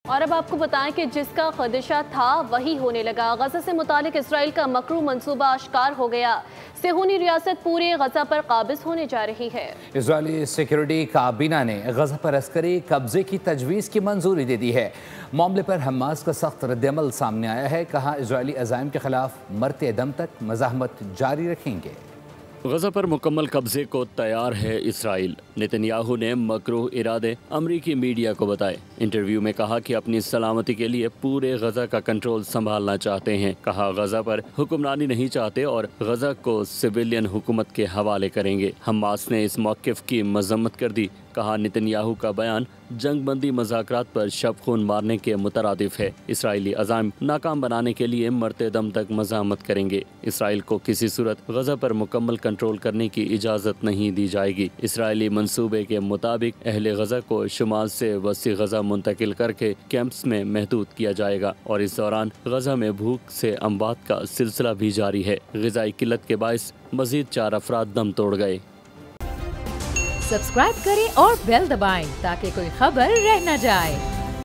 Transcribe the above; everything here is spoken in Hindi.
और अब आपको बताएं कि जिसका खदशा था वही होने लगा। गजा से मुतालिक इसराइल का मकरू मंसूबा आश्कार हो गया। सेहूनी रियासत पूरे गजा पर काबिज होने जा रही है। इजरायली सिक्योरिटी काबीना ने गजा पर अस्करी कब्जे की तजवीज़ की मंजूरी दे दी है। मामले पर हमास का सख्त रद्दअमल सामने आया है। कहा इजरायली अज़ाइम के खिलाफ मरते दम तक मज़ाहमत जारी रखेंगे। गजा पर मुकम्मल कब्जे को तैयार है इसराइल। नेतन्याहू ने मकरूह इरादे अमरीकी मीडिया को बताए। इंटरव्यू में कहा कि अपनी सलामती के लिए पूरे गजा का कंट्रोल संभालना चाहते हैं। कहा गजा पर हुक्मरानी नहीं चाहते और गजा को सिविलियन हुकूमत के हवाले करेंगे। हमास ने इस मौक़िफ़ की मजम्मत कर दी। कहा नेतन्याहू का बयान जंग बंदी मुज़ाकरात पर शब खून मारने के मुतरादिफ है। इसराइली अज़ाइम नाकाम बनाने के लिए मरते दम तक मज़ाहमत करेंगे। इसराइल को किसी सूरत गजा पर मुकम्मल कंट्रोल करने की इजाज़त नहीं दी जाएगी। इसराइली मंसूबे के मुताबिक अहले गजा को शुमाल से वसी गजा मुंतकिल करके कैंप्स में महदूद किया जाएगा और इस दौरान गजा में भूख से अमवात का सिलसिला भी जारी है। ग़िज़ाई किल्लत के बायस मज़ीद 4 अफराद दम तोड़ गए। सब्सक्राइब करें और बेल दबाएं ताकि कोई खबर रह न जाए।